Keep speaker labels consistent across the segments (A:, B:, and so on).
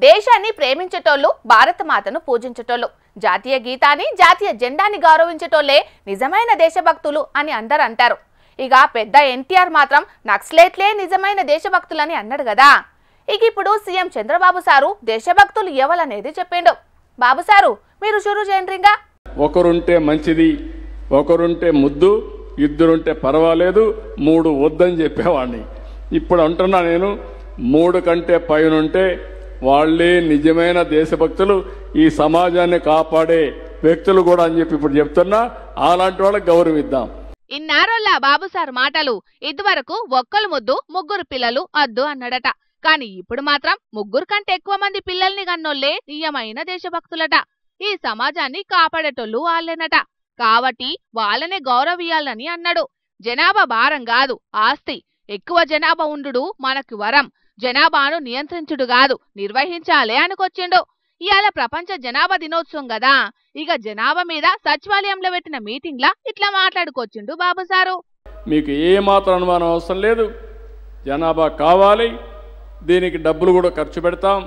A: దేశాన్ని ప్రేమించేటోళ్ళు, భారత మాతను పూజించేటోళ్ళు, జాతీయ గీతాన్ని, జాతీయ జెండాని గౌరవించేటోళ్లే నిజమైన దేశభక్తులు అని అందరూ అంటారు. ఇక పెద్ద ఎన్టీఆర్ మాత్రం నక్సలైట్లే నిజమైన దేశభక్తులని అన్నాడు కదా. ఇక ఇప్పుడు సీఎం చంద్రబాబు సారు దేశభక్తులు ఎవరనేది చెప్పిండు. బాబు సారు మీరు షురూ చేయండిగా.
B: ఒకరుంటే మంచిది, ఒకరుంటే ముద్దు, ఇద్దరుంటే పర్వాలేదు, 3 వద్దని చెప్పేవాడిని. ఇప్పుడు అంటున్నా నేను 3 కంటే పైనుంటే వాళ్ళే నిజమైన దేశభక్తులు, ఈ సమాజాన్ని కాపాడే వ్యక్తులు కూడా అని చెప్పి ఇప్పుడు చెప్తున్నా. అలాంటి వాళ్ళకి గౌరవిద్దాం.
A: ఇన్నారోళ్ళ బాబు సార్ మాటలు. ఇదివరకు ఒక్కలు ముద్దు, 3 పిల్లలు అద్దు అన్నాడట. కానీ ఇప్పుడు మాత్రం 3 కంటే ఎక్కువ మంది పిల్లల్ని కన్నోళ్లే నిజమైన దేశభక్తులట. ఈ సమాజాన్ని కాపాడేటోళ్ళు వాళ్ళేనట. కాబట్టి వాళ్ళనే గౌరవియాలని అన్నాడు. జనాభా భారం కాదు, ఆస్తి. ఎక్కువ జనాభా ఉండు మనకు వరం. జనాభాను నియంత్రించుడు కాదు, నిర్వహించాలే అనుకొచ్చిండు. ఇవాళ ప్రపంచ జనాభా దినోత్సవం కదా. ఇక జనాభా మీద సచివాలయంలో పెట్టిన మీటింగ్లా ఇట్లా మాట్లాడుకొచ్చిండు బాబు సారు.
B: మీకు ఏమాత్రం అనుమానం అవసరం లేదు, జనాభా కావాలి, దీనికి డబ్బులు కూడా ఖర్చు పెడతాం.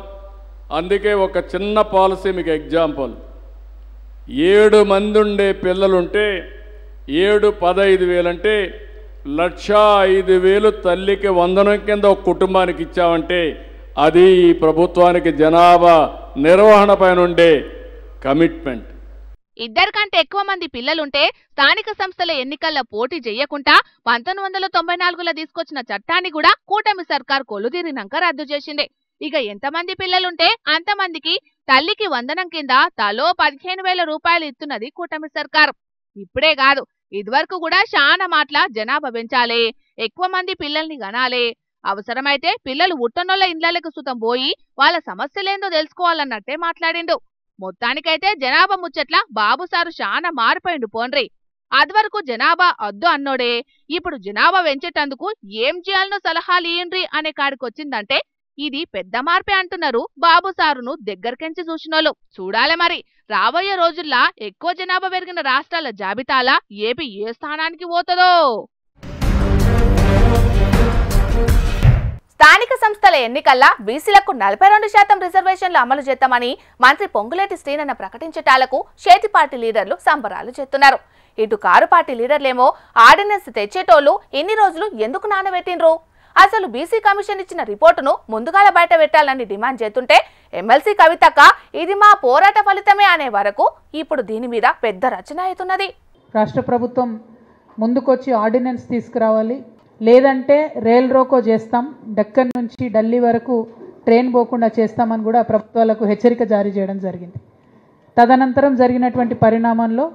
B: అందుకే ఒక చిన్న పాలసీ మీకు ఎగ్జాంపుల్. 7 మంది ఉండే పిల్లలుంటే 7-15,000 అంటే 1,05,000 తల్లికి వందనం కింద ఒక కుటుంబానికి ఇచ్చామంటే అది ఈ ప్రభుత్వానికి జనాభా నిర్వహణ పైన ఉండే కమిట్మెంట్.
A: 2 కంటే ఎక్కువ మంది పిల్లలుంటే స్థానిక సంస్థల ఎన్నికల్లో పోటీ చేయకుండా 1994లో తీసుకొచ్చిన చట్టాన్ని కూడా కూటమి సర్కార్ కొలుదీరినాక రద్దు చేసింది. ఇక ఎంతమంది పిల్లలుంటే అంతమందికి తల్లికి వందనం కింద తలో 15,000 రూపాయలు ఇస్తున్నది కూటమి సర్కార్. ఇప్పుడే కాదు, ఇదివరకు కూడా చాలా మాటల జనాభా పెంచాలే, ఎక్కువ మంది పిల్లల్ని గనాలే, అవసరమైతే పిల్లలు ఉట్టనోళ్ల ఇండ్లకు సుతం పోయి వాళ్ళ సమస్యలేందో తెలుసుకోవాలన్నట్టే మాట్లాడిండు. మొత్తానికైతే జనాభా ముచ్చట్ల బాబు సారు చాలా మారిపోయిండు పోన్రి. అదివరకు జనాభా అద్దు అన్నోడే ఇప్పుడు జనాభా పెంచేటందుకు ఏం చేయాలనో సలహాలు ఇయ్యండ్రి అనే కాడికొచ్చిందంటే ఇది పెద్ద మార్పే అంటున్నారు బాబు సారును దగ్గరకెంచి చూసినోళ్ళు. చూడాలి మరి రాబోయే రోజుల్లో ఎక్కువ జనాభా పెరిగిన రాష్ట్రాల జాబితాలా ఏపీ ఏ స్థానానికి పోతుందో. స్థానిక సంస్థల ఎన్నికల్లో బీసీలకు 42% రిజర్వేషన్లు అమలు చేస్తామని మంత్రి పొంగులేటి శ్రీనన్న ప్రకటించటాలకు చేతి పార్టీ లీడర్లు సంబరాలు చేస్తున్నారు. ఇటు కారు పార్టీ లీడర్లేమో ఆర్డినెన్స్ తెచ్చేటోళ్లు ఇన్ని రోజులు ఎందుకు నానబెట్టిండ్రు, అసలు బీసీ కమిషన్ ఇచ్చిన రిపోర్టును ముందుగాల బయట పెట్టాలని డిమాండ్ చేస్తుంటే ఎమ్మెల్సీ కవితక్క ఇది మా పోరాట ఫలితమే అనే వరకు ఇప్పుడు దీని మీద పెద్ద రచన అవుతున్నది.
C: రాష్ట్ర ప్రభుత్వం ముందుకొచ్చి ఆర్డినెన్స్ తీసుకురావాలి, లేదంటే రైల్ రోకో చేస్తాం, డక్కన్ నుంచి ఢిల్లీ వరకు ట్రైన్ పోకుండా చేస్తామని కూడా ప్రభుత్వాలకు హెచ్చరిక జారీ చేయడం జరిగింది. తదనంతరం జరిగినటువంటి పరిణామంలో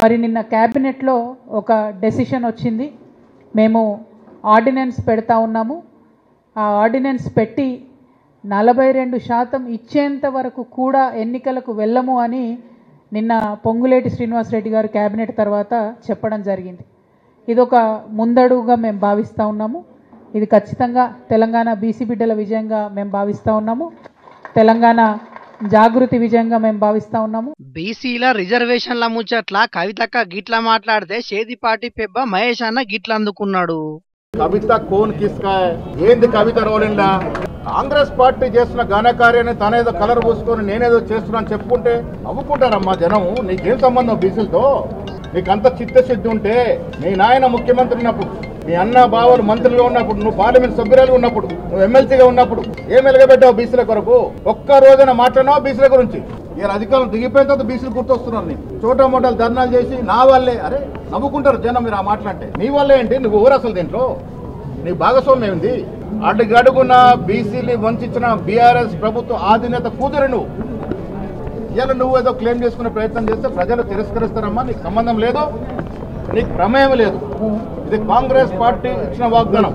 C: మరి నిన్న క్యాబినెట్లో ఒక డెసిషన్ వచ్చింది. మేము ఆర్డినెన్స్ పెడతా ఉన్నాము. ఆ ఆర్డినెన్స్ పెట్టి 42% ఇచ్చేంత వరకు కూడా ఎన్నికలకు వెళ్ళము అని నిన్న పొంగులేటి శ్రీనివాసరెడ్డి గారు క్యాబినెట్ తర్వాత చెప్పడం జరిగింది. ఇదొక ముందడుగుగా మేము భావిస్తూ ఉన్నాము. ఇది ఖచ్చితంగా తెలంగాణ బీసీ బిడ్డల విజయంగా మేము భావిస్తూ ఉన్నాము. తెలంగాణ జాగృతి విజయంగా మేము భావిస్తూ ఉన్నాము.
D: బీసీల రిజర్వేషన్ల ముచ్చట్ల కవితక్క గిట్లా మాట్లాడితే చేదిపాటి పెబ్బ మహేష్ అన్న గిట్లా అందుకున్నాడు.
E: కవిత కోన్ కిస్కా ఏంది కవిత రోలిందా? కాంగ్రెస్ పార్టీ చేస్తున్న ఘనకార్యాన్ని తనేదో కలర్ పూసుకొని నేనేదో చేస్తున్నాను చెప్పుకుంటే నవ్వుకుంటారమ్మా జనం. నీకేం సంబంధం బీసీలతో? నీకంత చిత్తశుద్ధి ఉంటే మీ నాయన ముఖ్యమంత్రి ఉన్నప్పుడు, మీ అన్న బావలు మంత్రులుగా ఉన్నప్పుడు, నువ్వు పార్లమెంట్ సభ్యురాలుగా ఉన్నప్పుడు, నువ్వు ఎమ్మెల్సీగా ఉన్నప్పుడు ఏం వెలగబెట్టావు బీసీల కొరకు? ఒక్క రోజున మాట్లాడినావు బీసీల గురించి? ఇలా అధికారులు దిగిపోయిన తర్వాత బీసీలు గుర్తొస్తున్నారు. నీ చోట మోటాలు ధర్నాలు చేసి నా వల్లే, అరే నవ్వుకుంటారు జనం మీరు ఆ మాట్లాడితే. నీ వల్లే ఏంటి? నువ్వు ఊరు అసలు దీంట్లో నీ భాగస్వామ్యం ఏంది? అడుగడుగున బీసీని వంచిన బీఆర్ఎస్ ప్రభుత్వ ఆధీనత కూతురు నువ్వు. ఇలా నువ్వు ఏదో క్లెయిమ్ చేసుకునే ప్రయత్నం చేస్తే ప్రజలు తిరస్కరిస్తారమ్మా. నీకు సంబంధం లేదు, నీకు ప్రమేయం లేదు. ఇది కాంగ్రెస్ పార్టీ ఇచ్చిన వాగ్దానం,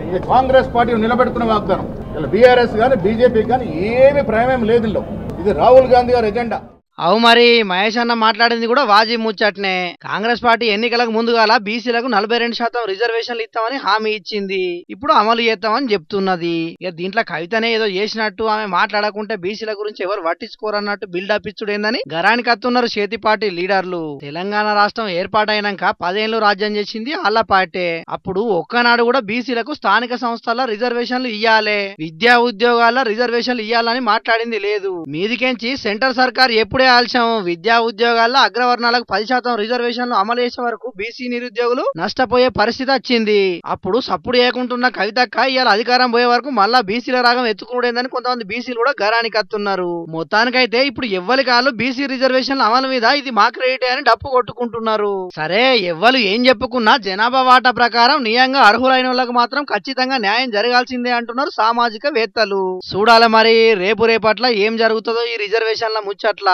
E: ఇది కాంగ్రెస్ పార్టీ నిలబెడుతున్న వాగ్దానం. ఇలా బీఆర్ఎస్ కానీ బీజేపీ కానీ ఏమి ప్రమేయం లేదు. ఇది రాహుల్ గాంధీ గారి ఎజెండా.
D: అవు మరి మహేష్ అన్న మాట్లాడింది కూడా వాజీ ముచ్చట్నే. కాంగ్రెస్ పార్టీ ఎన్నికలకు ముందుగాల బీసీలకు 42% రిజర్వేషన్లు ఇస్తామని హామీ ఇచ్చింది. ఇప్పుడు అమలు చేస్తామని చెప్తున్నది. ఇక దీంట్లో కవితనే ఏదో చేసినట్టు ఆమె మాట్లాడకుంటే బీసీల గురించి ఎవరు పట్టించుకోరన్నట్టు బిల్డప్ ఇచ్చుడేందని గరానికి అత్తున్నారు చేతి పార్టీ లీడర్లు. తెలంగాణ రాష్ట్రం ఏర్పాటైనాక 10 ఏళ్లు రాజ్యం చేసింది ఆళ్ల పార్టీ. అప్పుడు ఒక్కనాడు కూడా బీసీలకు స్థానిక సంస్థల రిజర్వేషన్లు ఇయ్యాలే, విద్యా ఉద్యోగాల రిజర్వేషన్లు ఇయ్యాలని మాట్లాడింది లేదు. మీదికెంచి సెంటర్ సర్కార్ ఎప్పుడే ఆలస్యం. విద్యా ఉద్యోగాల్లో అగ్రవర్ణాలకు 10% రిజర్వేషన్లు అమలు చేసే వరకు బీసీ నిరుద్యోగులు నష్టపోయే పరిస్థితి వచ్చింది. అప్పుడు సప్పుడు చేయకుంటున్న కవితక్క ఇవాళ అధికారం పోయే వరకు మళ్ళా బీసీల రాగం ఎత్తుకునేదని కొంతమంది బీసీలు కూడా గరానికి అత్తున్నారు. మొత్తానికైతే ఇప్పుడు ఎవ్వరి కాళ్ళు బీసీ రిజర్వేషన్ల అమలు మీద ఇది మా క్రెడిటే అని డప్పు కొట్టుకుంటున్నారు. సరే ఎవ్వరు ఏం చెప్పుకున్నా జనాభా వాటా ప్రకారం నియంగా అర్హులైన వాళ్ళకు మాత్రం ఖచ్చితంగా న్యాయం జరగాల్సిందే అంటున్నారు సామాజిక వేత్తలు. చూడాలి మరి రేపట్ల ఏం జరుగుతుందో ఈ రిజర్వేషన్ల ముచ్చట్ల.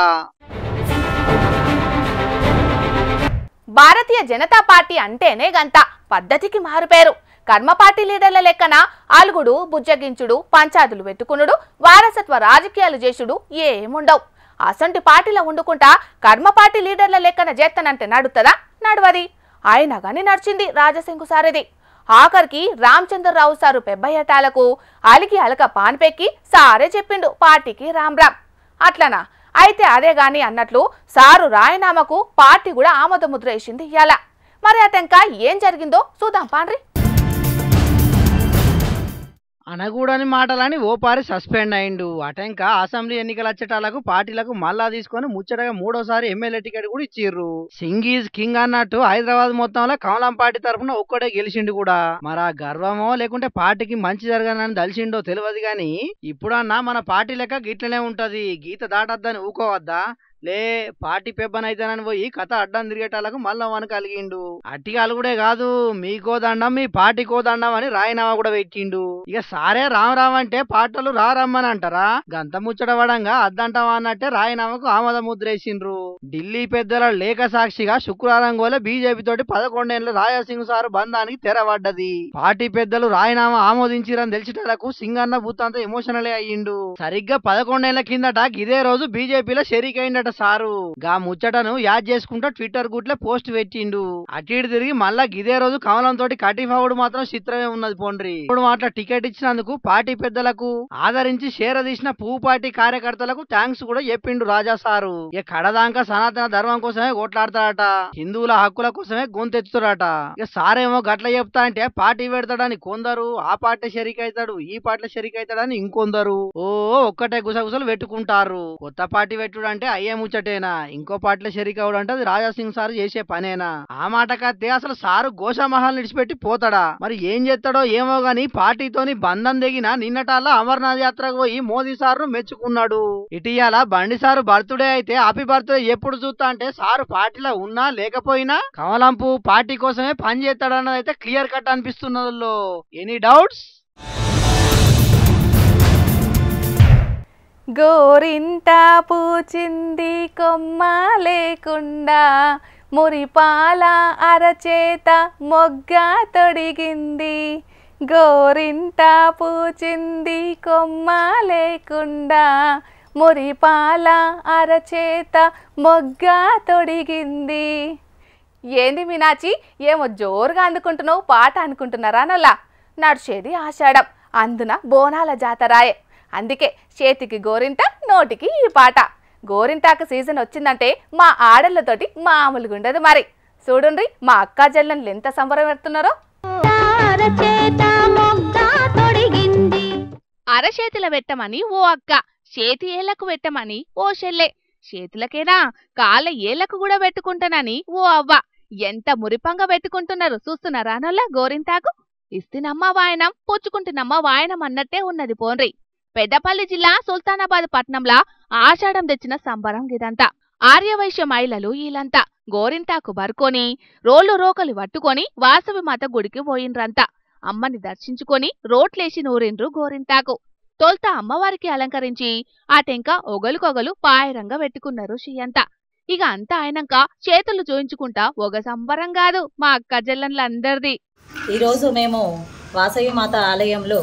A: భారతీయ జనతా పార్టీ అంటేనే గంత పద్ధతికి మారుపేరు. కర్మ పార్టీ లీడర్ల లెక్కన ఆలుగుడు, బుజ్జగించుడు, పంచాదులు పెట్టుకునుడు, వారసత్వ రాజకీయాలు చేసుడు ఏముండవు. అసంటి పార్టీలో వండుకుంటా కర్మ పార్టీ లీడర్ల లెక్కన చేస్తానంటే నడుతుందా? నడవది. అయినా గాని నడిచింది రాజశంకు సారది. ఆఖరికి రామచంద్రరావు సారు పెబ్బయ్యటాలకు అలికి అలక పాన్పెక్కి సారే చెప్పిండు పార్టీకి రామ్ రామ్. అట్లనా? అయితే అదే గాని అన్నట్లు సారు రాయనామాకు పార్టీ కూడా ఆమోద ముద్ర వేసింది ఇయాల. మరి అటంకా ఏం జరిగిందో చూద్దాం పాండ్రి.
D: అనగూడని మాటలని ఓపారి సస్పెండ్ అయిండు. అటెంక అసెంబ్లీ ఎన్నికలు వచ్చేటాలకు పార్టీలకు మళ్ళా తీసుకొని ముచ్చటగా 3వ ఎమ్మెల్యే టికెట్ కూడా ఇచ్చిర్రు. సింగ్ ఈజ్ కింగ్ అన్నట్టు హైదరాబాద్ మొత్తంలో కమలం పార్టీ తరఫున ఒక్కడే గెలిచిండు కూడా. మరి ఆ గర్వమో లేకుంటే పార్టీకి మంచి జరగనని దలిచిండో తెలియదు గాని ఇప్పుడన్నా మన పార్టీ లెక్క గిట్లనే ఉంటది. గీత దాటద్దని ఊకోవద్దా? లే పార్టీ పెబ్బనైతేనని పోయి కథ అడ్డం తిరిగేటాలకు మళ్ళా వన కలిగిండు. అట్టిగాలు కూడా కాదు, మీకో దండం మీ పార్టీకో దండం అని రాయనామా కూడా పెట్టిండు. ఇక సారే రామరామ్ అంటే పాటలు రారమ్మని అంటారా? గంత ముచ్చట పడంగా అద్దంటావా అన్నట్టే రాయనామాకు ఆమోద ముద్రేసిండ్రు. ఢిల్లీ పెద్దల లేఖ సాక్షిగా శుక్రవారం గోలే బీజేపీ తోటి 11 ఏళ్ల రాజాసింగ్ సారు బంధానికి తెరవడ్డది. పార్టీ పెద్దలు రాయనామా ఆమోదించిరని తెలిసేటలకు సింగ్ అన్న బుత్తంతా ఎమోషనలే అయ్యిండు. సరిగ్గా 11 ఏళ్ల కిందట ఇదే రోజు బీజేపీలో షరీకైండట సారు. గా ముచ్చటను యాద్ చేసుకుంటా ట్విట్టర్ గుట్లే పోస్ట్ పెట్టిండు. అటు ఇటు తిరిగి మళ్ళా ఇదే రోజు కమలం తోటి కటిఫావుడు మాత్రం చిత్రమే ఉన్నది పోండ్రి. ఇప్పుడు మాట్లా టికెట్ ఇచ్చినందుకు పార్టీ పెద్దలకు ఆదరించి తీసిన పువ్వు పార్టీ కార్యకర్తలకు థ్యాంక్స్ కూడా చెప్పిండు రాజా సారు. ఇక కడదాంక సనాతన ధర్మం కోసమే కొట్లాడతాడట, హిందువుల హక్కుల కోసమే గొంతెత్తుతాడట. ఇక సారేమో గట్ల చెప్తా అంటే పార్టీ పెడతాడని కొందరు, ఆ పార్టీ షరీక్ అవుతాడు ఈ పార్టీ షరీక్ అవుతాడని ఇంకొందరు ఒక్కటే గుసగుసలు పెట్టుకుంటారు. కొత్త పార్టీ పెట్టుడు అంటే అయ్యే ముచ్చటేనా? ఇంకో పార్టీలో షరీక్ అవడం అంటే అది రాజాసింగ్ సారు చేసే పనేనా? ఆ మాట కత్తే అసలు సారు గోషామహల్ నిడిచిపెట్టి పోతాడా? మరి ఏం చేస్తాడో ఏమో గాని పార్టీతోని బంధం దిగిన నిన్నటాల అమర్నాథ్ యాత్రకు పోయి మోదీ సారు మెచ్చుకున్నాడు. ఇటీయాల బండి సారు బర్త్డే అయితే హ్యాపీ బర్త్డే ఎప్పుడు చూస్తా అంటే సారు పార్టీలో ఉన్నా లేకపోయినా కమలంపు పార్టీ కోసమే పని చేస్తాడన్నది అయితే క్లియర్ కట్ అనిపిస్తున్నదో. Any doubts?
A: గోరింట పూచింది కొమ్మ లేకుండా, మురిపాల అరచేత మొగ్గ తొడిగింది. గోరింట పూచింది కొమ్మ లేకుండా, మురిపాల అరచేత మొగ్గ తొడిగింది. ఏంది మీనాచి, ఏమో జోరుగా అందుకుంటున్నావు పాట అనుకుంటున్నారా? నల్లా నడిచేది ఆషాఢం, అందున బోనాల జాతరాయే. అందుకే చేతికి గోరింట, నోటికి ఈ పాట. గోరింటాకు సీజన్ వచ్చిందంటే మా ఆడళ్ళతోటి మామూలుగా ఉండదు. మరి చూడండి మా అక్క జల్లన్లు ఎంత సంబరం పెడుతున్నారో. అరచేతుల పెట్టమని ఓ అక్క, చేతి ఏళ్లకు పెట్టమని ఓ చెల్లె, చేతులకేనా కాళ్ళ ఏళ్లకు కూడా పెట్టుకుంటానని ఓ అవ్వ. ఎంత మురిపంగా పెట్టుకుంటున్నారు చూస్తున్నారా నల్లా గోరింటాకు. ఇస్తినమ్మ వాయనం, పుచ్చుకుంటున్నమ్మ వాయనం అన్నట్టే ఉన్నది పోన్రి. పెద్దపల్లి జిల్లా సుల్తానాబాద్ పట్నంలా ఆషాఢం తెచ్చిన సంబరం గిదంతా. ఆర్యవైశ్య మహిళలు వీళ్ళంతా గోరింటాకు బరుకొని రోళ్లు రోకలి పట్టుకొని వాసవి మాత గుడికి పోయిండ్రంతా. అమ్మని దర్శించుకొని రోట్లేసి నూరిండ్రు గోరింటాకు. తొల్త అమ్మవారికి అలంకరించి ఆ టెంక ఒగలుకొగలు పాయరంగా పెట్టుకున్నారు షియంతా. ఇక అంతా అయినాక చేతులు చూయించుకుంటా ఒక సంబరం కాదు మా అక్క జల్లన్లందరిది.
F: ఈరోజు మేము వాసవి మాత ఆలయంలో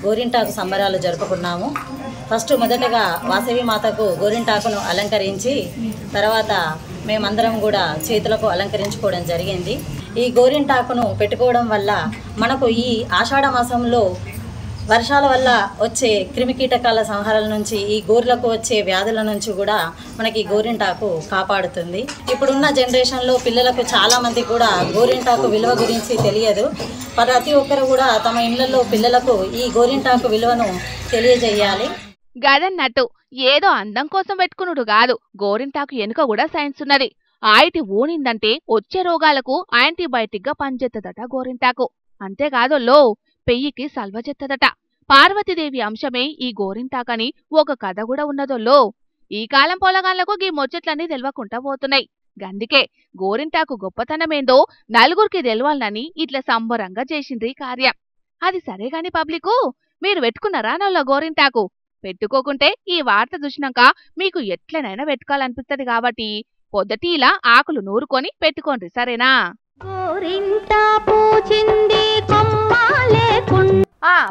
F: గోరింటాకు సంబరాలు జరుపుకున్నాము. మొదటగా వాసవి మాతకు గోరింటాకును అలంకరించి తర్వాత మేమందరం కూడా చేతులకు అలంకరించుకోవడం జరిగింది. ఈ గోరింటాకును పెట్టుకోవడం వల్ల మనకు ఈ ఆషాఢ మాసంలో వర్షాల వల్ల వచ్చే క్రిమికీటకాల సంహారాల నుంచి ఈ గోర్లకు వచ్చే వ్యాధుల నుంచి కూడా మనకి గోరింటాకు కాపాడుతుంది. ఇప్పుడున్న జనరేషన్లో పిల్లలకు చాలామంది కూడా గోరింటాకు విలువ గురించి తెలియదు. ప్రతి ఒక్కరు కూడా తమ ఇళ్లలో పిల్లలకు ఈ గోరింటాకు విలువను తెలియజేయాలి.
A: గదన్నట్టు ఏదో అందం కోసం పెట్టుకునుడు కాదు, గోరింటాకు వెనుక కూడా సైన్స్ ఉన్నది. ఆయిటి ఊనిందంటే వచ్చే రోగాలకు యాంటీబయాటిక్ గా పనిచేత్తదట గోరింటాకు. అంతేకాదు పెయ్యికి సల్వజెత్తదట. పార్వతీదేవి అంశమే ఈ గోరింటాకని ఒక కథ కూడా ఉన్నదోల్లో. ఈ కాలం పొలగాళ్లకు గీ ముచ్చట్లన్నీ తెలవకుండా పోతున్నాయి. గందుకే గోరింటాకు గొప్పతనమేందో నలుగురికి తెలవాలని ఇట్లా సంబరంగా చేసిండ్రీ కార్యం. అది సరేగాని పబ్లికు, మీరు పెట్టుకున్నారా నల్ల గోరింటాకు? పెట్టుకోకుంటే ఈ వార్త చూసినాక మీకు ఎట్లనైనా పెట్టుకోవాలనిపిస్తుంది కాబట్టి పొద్దుటీలా ఆకులు నూరుకొని పెట్టుకోండి, సరేనా?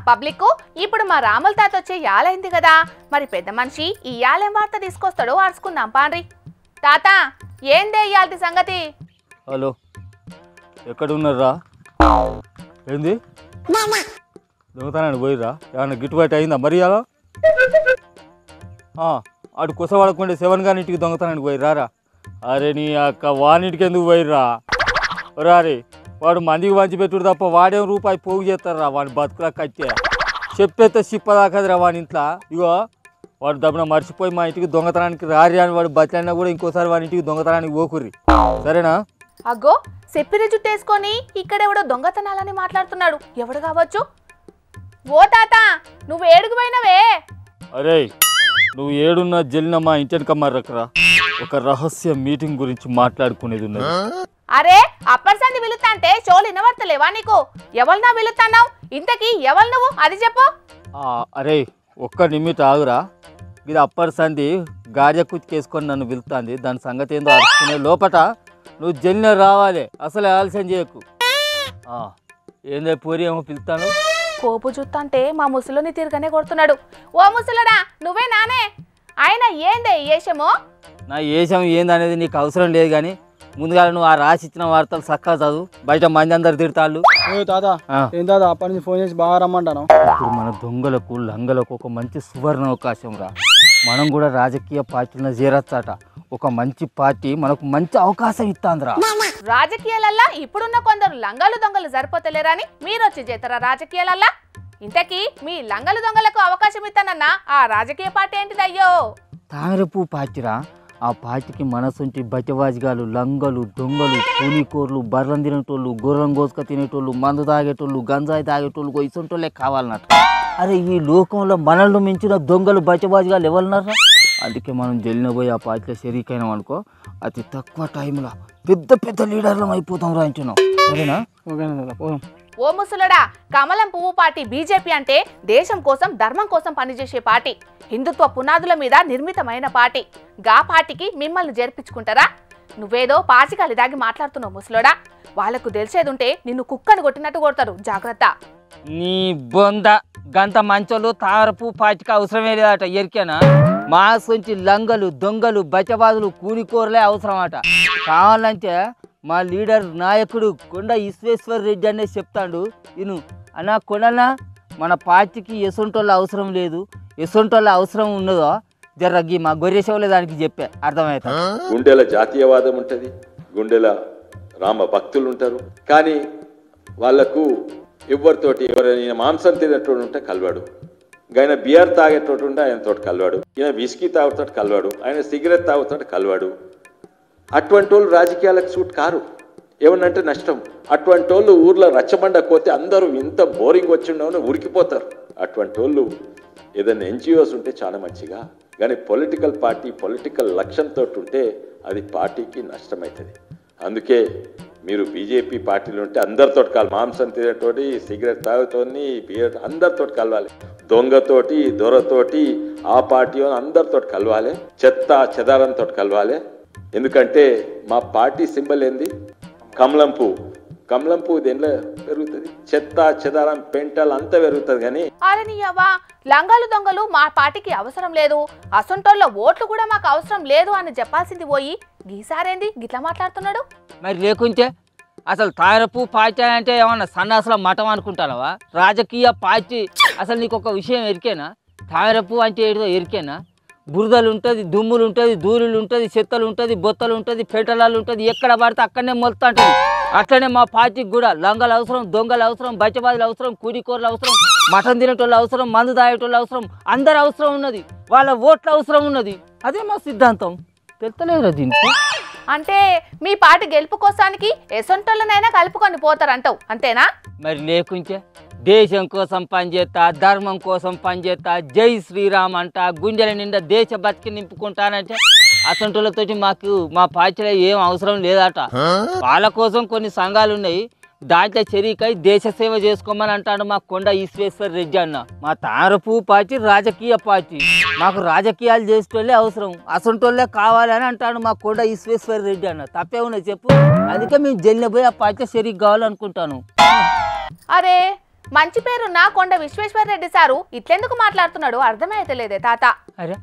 A: పబ్లిక్, ఇప్పుడు మా రాముల తాత వచ్చే యాలైంది కదా, మరి పెద్ద మనిషి ఈ యాలేం వార్త తీసుకొస్తాడో అరుచుకుందాం పాండ్రి. తాత, ఏందే ఇయాల్టి సంగతి?
G: హలో, ఎక్కడున్నారా? ఏంది దొంగతనాన్ని పోయిరా? ఏమన్నా గిట్టుబాటు అయిందా మరి? అలా అటు కుసవాడకుండా సెవెన్ గాని ఇంటికి దొంగతనానికి పోయిరారా? అరే నీ అక్క వానింటికి ఎందుకు పోయిర్రా? రారే, వాడు మందికి వంచి పెట్టుడు తప్ప వాడేం రూపాయి పోగు చేస్తారా? వాడిని బతుకులా కట్టే చెప్పేస్తే చిప్పదాకదిరా వాని ఇంట్లో. ఇగో వాడు దబ్బున మర్చిపోయి మా ఇంటికి దొంగతనానికి రారి అని వాడు బతిలైనా కూడా ఇంకోసారి వాడి ఇంటికి దొంగతనానికి పోకుర్రి, సరేనా?
A: అగ్గో, చెప్పిన జుట్టేసుకొని ఇక్కడెవడో దొంగతనాలని మాట్లాడుతున్నాడు. ఎవడు కావచ్చు? ఓ తాత, నువ్వు ఏడుగు పోయినవే?
G: అరే, నువ్వు ఏడున్నా జల్లిన మా ఇంటికమ్మర్రకరా, ఒక రహస్య మీటింగ్ గురించి మాట్లాడుకునేది ఉన్నది.
A: అరే, అప్పర్సంది విలుతా అంటే షోలు వినబడతలేవా నీకు? ఎవరినా విలుతున్నావు? ఇంతకీ ఎవరు నువ్వు అది చెప్పు.
G: అరే, ఒక్క నిమిట్ ఆగురా. ఇది అప్పర్సంది గాడియ కుతికేసుకొని నన్ను పిలుతుంది. దాని సంగతి ఏందో అరుచుకునే లోపట నువ్వు జల్లిన రావాలి, అసలు ఆలస్యం చేయకు. ఏందే పూరి ఏమో పిలుతాను?
A: కోపు చూస్తంటే మా ముసలుని తిరగనే కొడుతున్నాడు. ఓ ముసలుడా, నువ్వే నానే? ఆయన ఏందే ఏషమో?
G: నా ఏషం ఏందనేది నీకు అవసరం లేదు, కానీ ముందుగా నువ్వు ఆ రాసి ఇచ్చిన వార్తలు చక్కగా చదువు. బయట మంది అందరు తిడతాళ్ళు.
H: అప్పటి నుంచి ఫోన్ చేసి బాగా రమ్మంటాను.
G: ఇప్పుడు మన దొంగలకు లంగలకు ఒక మంచి సువర్ణ అవకాశం రా. మనం కూడా రాజకీయ పార్టీలను చేరొచ్చట. ఒక మంచి పార్టీ మనకు మంచి అవకాశం ఇస్తాందిరా.
A: రాజకీయాలల్లా ఇప్పుడున్న కొందరు లంగలు దొంగలు సరిపోతలేరని మీరొచ్చి చేస్తారా రాజకీయాలల్లా? ఇంతకీ మీ లంగలు దొంగలకు అవకాశం ఇస్తానన్నా ఆ రాజకీయ పార్టీ ఏంటిదయ్యో?
G: తామరపు పార్టీరా. ఆ పార్టీకి మనసుంటి బతివాజిగాలు, లంగలు, దొంగలు, కూలికోర్లు, బర్రం తినేటోళ్ళు, గొర్రెం గోసుక తినేటోళ్ళు, మందు తాగేటోళ్ళు, గంజాయి తాగేటోళ్ళు ఇసంటోళ్ళే కావాలన్నట్టు. అరే, ఈ లోకంలో మనల్ని మించిన దొంగలు బతివాజిగాలు ఎవరున్నారా? అందుకే మనం జల్లిన పోయి ఆ పార్టీలో షరీకైనాం అనుకో, అతి తక్కువ టైంలో పెద్ద పెద్ద లీడర్లం అయిపోతాం రా అంటున్నాం, సరేనా?
A: ఓ ముసలుడా, కమలం పువ్వు పార్టీ బీజేపీ అంటే దేశం కోసం ధర్మం కోసం పనిచేసే పార్టీ, హిందుత్వ పునాదుల మీద నిర్మితమైన పార్టీ. గా పార్టీకి మిమ్మల్ని జరిపించుకుంటారా? నువ్వేదో పాచికాలి దాగి మాట్లాడుతున్నావు ముసలోడా. వాళ్లకు తెలిసేదుంటే నిన్ను కుక్కను కొట్టినట్టు కొడతారు, జాగ్రత్త.
G: నీ బొంద గంత మంచోళ్ళు తామరపు పార్టీకి అవసరమే లేదట, ఎరికేనా? మా సొంచి లంగలు, దొంగలు, బచ్చబాదులు, కూలికోరలే అవసరం అట. కావాలంటే మా లీడర్ నాయకుడు కొండ ఈశ్వేశ్వర్ రెడ్డి అనే చెప్తాడు. ఇను అన్నా కొండనా, మన పార్టీకి ఎసొంటోళ్ళ అవసరం లేదు, ఎసొంటోళ్ళ అవసరం ఉన్నదో జర్రగి మా గొర్రెశవులే దానికి చెప్పే అర్థమవుతా.
I: గుండెల జాతీయవాదం ఉంటుంది, గుండెల రామ భక్తులు ఉంటారు, కానీ వాళ్లకు ఎవరితోటి ఎవరైనా మాంసం తినేటోడు ఉంటే కలవాడు, ఆయన బియర్ తాగేటోడు ఉంటే ఆయనతో కలవాడు, ఈయన విస్కీ తాగుతాడు కలవాడు, ఆయన సిగరెట్ తాగుతాడు కలవాడు. అటువంటి వాళ్ళు రాజకీయాలకు సూట్ కారు, ఏమన్నంటే నష్టం. అటువంటి వాళ్ళు ఊర్లో రచ్చబండ కోతే అందరూ ఇంత బోరింగ్ వచ్చిండవని ఉరికిపోతారు. అటువంటి వాళ్ళు ఏదైనా ఎన్జిఓస్ ఉంటే చాలా మంచిగా, కానీ పొలిటికల్ పార్టీ పొలిటికల్ లక్ష్యంతో ఉంటే అది పార్టీకి నష్టమవుతుంది. అందుకే మీరు బీజేపీ పార్టీలు ఉంటే అందరితో కలవాలి, మాంసం తినేటోటి, సిగరెట్ తాగుతోని, బియర్ అందరితో కలవాలి, దొంగతోటి, దొరతోటి, ఆ పార్టీ అందరితో కలవాలి, చెత్త చెదారంతో కలవాలి. ఎందుకంటే మా పార్టీ సింబల్ ఏంది? కమలం పువ్వు. కమలం పువ్వు దేంట్లో పెరుగుతుంది? చెత్త చెదారం పెంటలు అంతా పెరుగుతుంది. కానీ
A: అరే నీ అవ్వ, లంగాలు దొంగలు మా పార్టీకి అవసరం లేదు, అసొంటోళ్ళ ఓట్లు కూడా మాకు అవసరం లేదు అని చెప్పాల్సింది పోయి గీసారేంది గిట్లా మాట్లాడుతున్నాడు?
G: మరి లేకుంటే అసలు తారపు పార్టీ అంటే ఏమన్నా సన్నాసుల మఠం అనుకుంటానవా? రాజకీయ పార్టీ అసలు నీకు ఒక విషయం ఎరికేనా? తారపు అంటే ఏదో ఎరికేనా? బురదలు ఉంటుంది, దుమ్ములు ఉంటుంది, దూరులు ఉంటుంది, చెత్తలు ఉంటుంది, బొత్తలు ఉంటుంది, పెట్రోలాలు ఉంటుంది, ఎక్కడ పడితే అక్కడనే మొలుతా ఉంటుంది. అట్లనే మా పార్టీకి కూడా లంగలు అవసరం, దొంగలు అవసరం, బచ్చబాదులు అవసరం, కూడికోరలు అవసరం, మటన్ తినేటోళ్ళు అవసరం, మందు తాగేటోళ్ళు అవసరం, అందరు అవసరం ఉన్నది, వాళ్ళ ఓట్ల అవసరం ఉన్నది. అదే మా సిద్ధాంతం. తెలుతలేరా దీనికి?
A: అంటే మీ పార్టీ గెలుపు కోసానికి ఎసొంటోళ్ళనైనా కలుపుకొని పోతారంటావు అంతేనా?
G: మరి లేకుంటే దేశం కోసం పనిచేస్తా, ధర్మం కోసం పనిచేస్తా, జై శ్రీరామ్ అంట, గుండెల నిండా దేశ బతికి నింపుకుంటానంటే అసంటోళ్ళతోటి మాకు మా పార్టీలో ఏం అవసరం లేదట. వాళ్ళ కోసం కొన్ని సంఘాలు ఉన్నాయి, దాంట్లో చెరికై దేశ సేవ చేసుకోమని అంటాడు మా కొండ ఈశ్వేశ్వర్ రెడ్డి అన్న. మా తారపు పార్టీ రాజకీయ పార్టీ, మాకు రాజకీయాలు చేసేటోళ్ళే అవసరం, అసంటోళ్ళే కావాలని అంటాడు మా కొండ ఈశ్వేశ్వర్ రెడ్డి అన్న. తప్పే ఉన్నది చెప్పు? అందుకే మేము జల్లి పోయి ఆ పార్టీ చెరికి కావాలనుకుంటాను.
A: అరే మంచి పేరున్న కొండ విశ్వేశ్వర రెడ్డి సారు ఇట్లెందుకు మాట్లాడుతున్నాడు అర్థమైతలేదే తాత.
G: అరే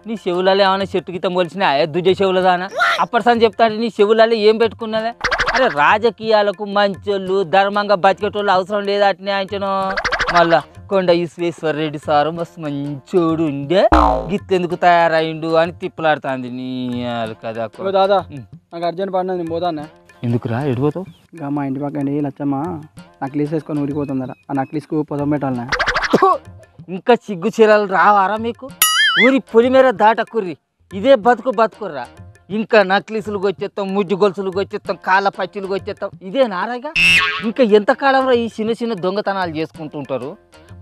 G: నీ చెవులలో ఏమైనా చెట్టు గీతం మొలిచినా దుడ్డ చెవులదానా? అప్పటిసని చెప్తాను నీ చెవులలో ఏం పెట్టుకున్నదే? అరే రాజకీయాలకు మంచోళ్ళు ధర్మంగా బతికేటోళ్ళు అవసరం లేదటనే అంచను. మళ్ళా కొండ ఈశ్వేశ్వర రెడ్డి సారు మస్తు మంచోడు ఉండే గిత్తెందుకు తయారైండు అని తిప్పలాడుతుంది నీ కదా.
H: దాదా నాకు అర్జెంట్ పడినది, నేను పోతానే.
G: ఎందుకురా ఎడిపోతావు?
H: ఇంకా మా ఇంటి పక్కన లచ్చమ్మ నక్లీస్ వేసుకొని ఊరిపోతుందరా, ఆ నక్లీస్కు పొదం పెట్టాలనే.
G: ఇంకా సిగ్గు చీరలు రావారా మీకు? ఊరి పొలిమేర దాటకుర్రి, ఇదే బతుకుర్రా. ఇంకా నక్లీసులు వచ్చేస్తాం, ముజ్జు గొలుసులు వచ్చేస్తాం, కాళ్ళ పచ్చులు వచ్చేస్తాం, ఇదే నారాగా? ఇంకా ఎంతకాలంలో ఈ చిన్న చిన్న దొంగతనాలు చేసుకుంటుంటారు?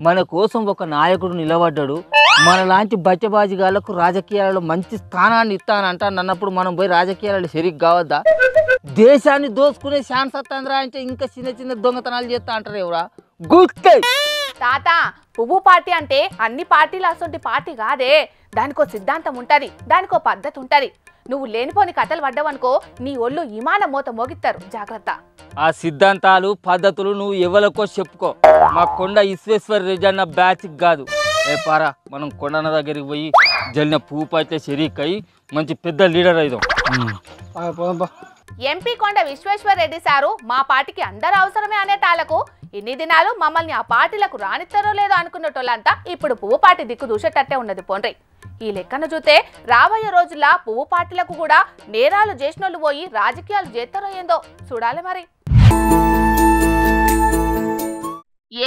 G: మన కోసం ఒక నాయకుడు నిలబడ్డాడు, మనలాంటి బచ్చబాజిగాళ్లకు రాజకీయాలలో మంచి స్థానాన్ని ఇస్తానంటాను అన్నప్పుడు మనం పోయి రాజకీయాలలో షరీక్ కావద్దా? దేశాన్ని దోసుకునే ఛాన్స్ వస్తుందిరా అంటే ఇంకా చిన్న చిన్న దొంగతనాలు చేస్తా అంటారు ఎవరా? గుర్తే
A: తాత, పువ్వు పార్టీ అంటే అన్ని పార్టీలు అసొంటి పార్టీ కాదే, దానికో సిద్ధాంతం ఉంటది, దానికో పద్ధతి ఉంటది. నువ్వు లేనిపోని కథలు పడ్డావనుకో నీ ఒళ్ళు ఇమాన మోత మోగిస్తారు, జాగ్రత్త.
G: ఆ సిద్ధాంతాలు పద్ధతులు నువ్వు ఎవరికో చెప్పుకో, మా కొండ ఈశ్వేశ్వర రెడ్డి అన్న బ్యాచ్ కాదు. ఏ పారా, మనం కొండన్న దగ్గరికి పోయి జల్లిన పువ్వు పార్టీ షరీక్ అయ్యి మంచి పెద్ద లీడర్ అయిదాం.
A: ఎంపీ కొండ విశ్వేశ్వర రెడ్డి సారు మా పార్టీకి అందరు అవసరమే అనేటాళ్లకు ఇన్ని దినాలు మమ్మల్ని ఆ పార్టీలకు రానిస్తారో లేదో అనుకున్నటోళ్ళంతా ఇప్పుడు పువ్వు పార్టీ దిక్కు దూసేటట్టే ఉన్నది పోండ్రి. ఈ లెక్కన చూస్తే రాబోయే రోజుల్లో పువ్వు పార్టీలకు కూడా నేరాలు చేసినోళ్ళు పోయి రాజకీయాలు చేస్తారో ఏందో చూడాలి మరి.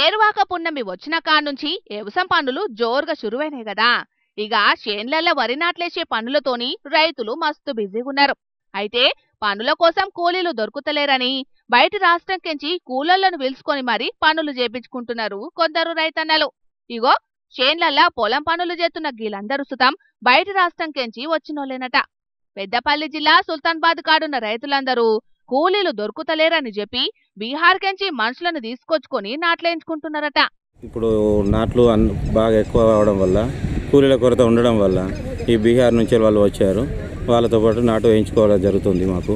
A: ఏరువాక పున్నమి వచ్చిన కానుంచి వ్యవసాయ పనులు జోరుగా షురువైనాయి కదా. ఇక చేన్లల్లో వరి నాట్లేసే పనులతోని రైతులు మస్తు బిజీగా ఉన్నారు. అయితే పనుల కోసం కూలీలు దొరుకుతలేరని బయటి రాష్ట్రం కెంచి కూలీలను పిలుచుకొని మరి పనులు చేపించుకుంటున్నారు కొందరు రైతన్నలు. ఇగో చేన్లల్లా పొలం పనులు చేస్తున్న గీలందరూ సుతం బయటి రాష్ట్రం కెంచి వచ్చినోళ్ళేనట. పెద్దపల్లి జిల్లా సుల్తాన్బాద్ కాడున్న రైతులందరూ కూలీలు దొరుకుతలేరని చెప్పి బీహార్ కెంచి మనుషులను తీసుకొచ్చుకొని నాట్లేయించుకుంటున్నారట.
J: ఇప్పుడు నాట్లు బాగా ఎక్కువ అవడం వల్ల, కూలీల కొరత ఉండడం వల్ల ఈ బీహార్ నుంచి వాళ్ళు వచ్చారు. వాళ్ళతో పాటు నాటు వేయించుకోవడం జరుగుతుంది. మాకు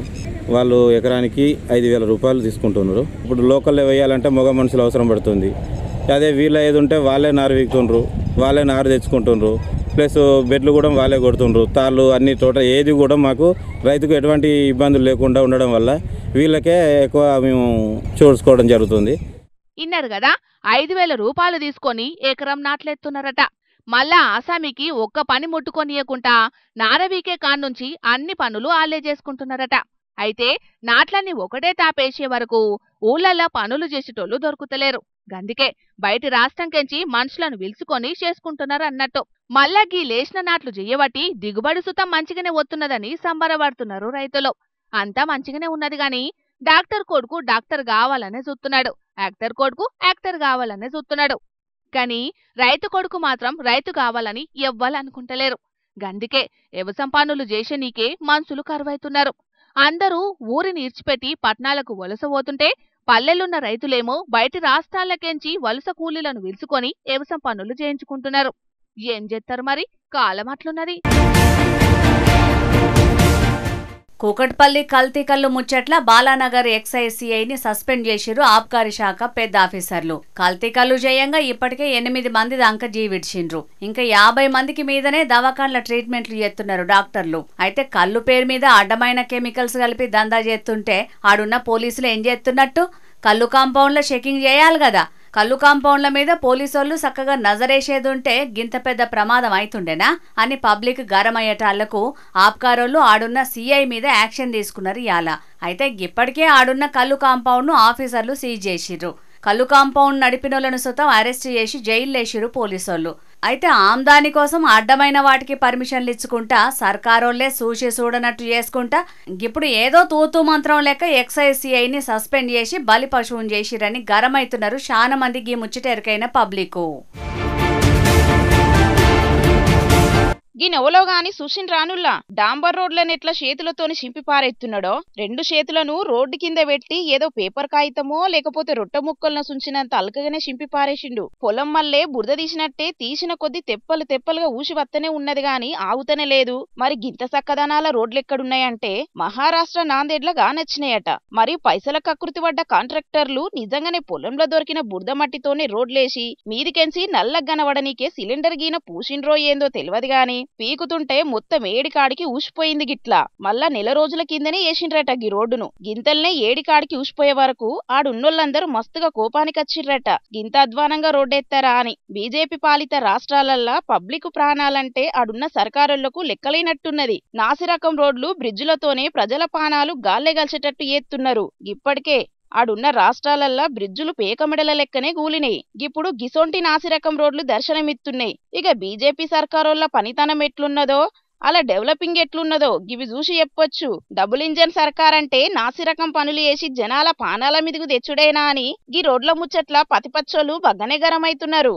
J: వాళ్ళు ఎకరానికి 5,000 రూపాయలు తీసుకుంటున్నారు. ఇప్పుడు లోకల్లో వేయాలంటే మగ మనుషులు అవసరం పడుతుంది. అదే వీళ్ళ ఏది ఉంటే వాళ్ళే నారు వీక్తుండ్రు, వాళ్ళే నారు తెచ్చుకుంటుండ్రు, ప్లస్ బెడ్లు కూడా వాళ్ళే కొడుతుండ్రు. తాళ్ళు అన్ని టోటల్ ఏది కూడా మాకు రైతుకు ఎటువంటి ఇబ్బందులు లేకుండా ఉండడం వల్ల వీళ్ళకే ఎక్కువ మేము చూసుకోవడం జరుగుతుంది.
A: ఇన్నారు కదా, 5,000 రూపాయలు తీసుకొని ఎకరం నాట్లెత్తున్నారట. మళ్ళా ఆసామికి ఒక్క పని ముట్టుకొనియకుండా నారవీకే కాన్నుంచి అన్ని పనులు ఆలే చేసుకుంటున్నారట. అయితే నాట్లన్నీ ఒకటే తాపేసే వరకు ఊళ్ళల్లా పనులు చేసేటోళ్ళు దొరుకుతలేరు. గందుకే బయటి రాష్ట్రం కెంచి మనుషులను పిలుచుకొని చేసుకుంటున్నారు అన్నట్టు. మళ్ళా గీ లేచిన నాట్లు చెయ్యబట్టి దిగుబడి సుతం మంచిగానే వస్తున్నదని సంబరపడుతున్నారు రైతులు. అంతా మంచిగానే ఉన్నది గాని డాక్టర్ కొడుకు డాక్టర్ కావాలనే చూస్తున్నాడు, యాక్టర్ కొడుకు యాక్టర్ కావాలనే చూస్తున్నాడు. కానీ రైతు కొడుకు మాత్రం రైతు కావాలని ఎవ్వాలనుకుంటలేరు. గందుకే వ్యవసాయ పనులు చేసే నీకే మనుషులు కరువైతున్నారు. అందరూ ఊరిని ఇడ్చిపెట్టి పట్నాలకు వలస పోతుంటే పల్లెలున్న రైతులేమో బయటి రాష్ట్రాలకెంచి వలస కూలీలను పిలుచుకొని వ్యవసాయ పనులు చేయించుకుంటున్నారు. ఏం చేస్తారు మరి, కాలం అట్లున్నది.
K: కూకట్పల్లి కల్తీ కల్లు ముచ్చట్ల బాలానగర్ ఎక్సైజ్ సిఐని సస్పెండ్ చేసిరు ఆబ్కారీ శాఖ పెద్ద ఆఫీసర్లు. కల్తీ కల్లు చేయంగా ఇప్పటికే 8 మంది దాకా జీవిడ్చిండ్రు. ఇంకా 50 మందికి మీదనే దవాఖాన్ల ట్రీట్మెంట్లు చేస్తున్నారు డాక్టర్లు. అయితే కల్లు పేరు మీద అడ్డమైన కెమికల్స్ కలిపి దందా చేస్తుంటే ఆడున్న పోలీసులు ఏం చేస్తున్నట్టు? కల్లు కాంపౌండ్ల చెకింగ్ చేయాలి కదా. కల్లు కాంపౌండ్ల మీద పోలీసోళ్లు చక్కగా నజరేసేదుంటే గింత పెద్ద ప్రమాదం అవుతుండేనా అని పబ్లిక్ గరమయ్యేటాళ్లకు ఆబ్కారోళ్లు ఆడున్న సిఐ మీద యాక్షన్ తీసుకున్నారు ఇయాల. అయితే ఇప్పటికే ఆడున్న కల్లు కాంపౌండ్ ను ఆఫీసర్లు సీజ్ చేసిర్రు. కల్లు కాంపౌండ్ నడిపినోళ్లను సుతం అరెస్ట్ చేసి జైల్లేసిరు పోలీసోళ్లు. అయితే ఆమ్దాని కోసం అడ్డమైన వాటికి పర్మిషన్లు ఇచ్చుకుంటా సర్కారోళ్లే సూచి చూడనట్టు చేసుకుంటా ఇప్పుడు ఏదో తూతూ మంత్రం లెక్క ఎక్సైజ్ సిఐని సస్పెండ్ చేసి బలి పశువుని చేసిరని గరమైతున్నారు చాలా మంది ఈ ముచ్చటెరకైన పబ్లిక్.
L: గినెవలో గాని సుషిన్ రానుల్లా డాంబర్ రోడ్లను ఎట్లా చేతులతోని చింపి పారెత్తున్నాడో 2 చేతులను రోడ్డు కింద పెట్టి ఏదో పేపర్ కాగితమో లేకపోతే రొట్టె ముక్కలను సుంచినంత అల్కగానే చింపి పారేసిండు. పొలం మల్లే బురద తీసినట్టే తీసిన కొద్ది తెప్పలు తెప్పలుగా ఊసి వత్తనే ఉన్నది గాని ఆగుతనే లేదు. మరి గింత సక్కదనాల రోడ్లెక్కడున్నాయంటే మహారాష్ట్ర నాందేడ్ల గానొచ్చినాయట. మరి పైసల కకృతి పడ్డ కాంట్రాక్టర్లు నిజంగానే పొలంలో దొరికిన బురద మట్టితోనే రోడ్లేసి మీదికెంచి నల్లగనవడనీకే సిలిండర్ గీన పూసిండ్రో ఏందో తెలియదు గాని పీకుతుంటే మొత్తం ఏడికాడికి ఊసిపోయింది గిట్లా. మళ్ళా 4 రోజుల కిందనే వేసిండ్రట గి రోడ్డును. గింతల్నే ఏడికాడికి ఊసిపోయే వరకు ఆడున్నోళ్ళందరూ మస్తుగా కోపానికొచ్చిర్రట. గింత అధ్వానంగా రోడ్డెత్తారా అని. బీజేపీ పాలిత రాష్ట్రాలల్లా పబ్లిక్ ప్రాణాలంటే ఆడున్న సర్కారులకు లెక్కలేనట్టున్నది. నాసిరకం రోడ్లు బ్రిడ్జులతోనే ప్రజల పానాలు గాల్లే గలిచేటట్టు ఏత్తున్నారు. ఇప్పటికే ఆడున్న రాష్ట్రాలల్లా బ్రిడ్జులు పేకమెడల లెక్కనే కూలినాయి. ఇప్పుడు గిసొంటి నాసిరకం రోడ్లు దర్శనమిత్తున్నాయి. ఇక బీజేపీ సర్కారోళ్ల పనితనం ఎట్లున్నదో అలా డెవలపింగ్ ఎట్లున్నదో గివి చూసి చెప్పొచ్చు. డబుల్ ఇంజన్ సర్కారంటే నాసిరకం పనులు చేసి జనాల పానాల మీదకు తెచ్చుడేనా అని గీ రోడ్ల ముచ్చట్ల పతిపచ్చోళ్ళు బగ్గనే గరమైతున్నారు.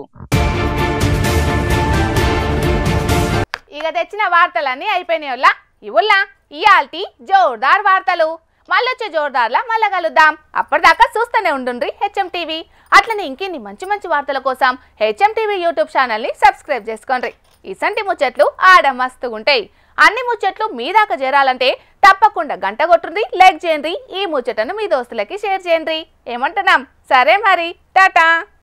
A: ఇక తెచ్చిన వార్తలన్నీ అయిపోయినాయోల్లా ఇవుల్లా ఇయాల్టి జోర్దార్ వార్తలు. మళ్ళొచ్చే జోర్దార్లా మళ్ళా కలుద్దాం. అప్పటిదాకా చూస్తూనే ఉండుండ్రి హెచ్ఎం టీవీ. అట్లనే ఇంకెన్ని మంచి మంచి వార్తల కోసం హెచ్ఎం టీవీ యూట్యూబ్ ఛానల్ని సబ్స్క్రైబ్ చేసుకోండి. ఇసంటి ముచ్చట్లు ఆడ మస్తుగుంటాయి. అన్ని ముచ్చట్లు మీ దాకా చేరాలంటే తప్పకుండా గంట కొట్టుండ్రి, లైక్ చేయండి. ఈ ముచ్చటను మీ దోస్తులకి షేర్ చేయండి. ఏమంటున్నాం? సరే మరి, టాటా.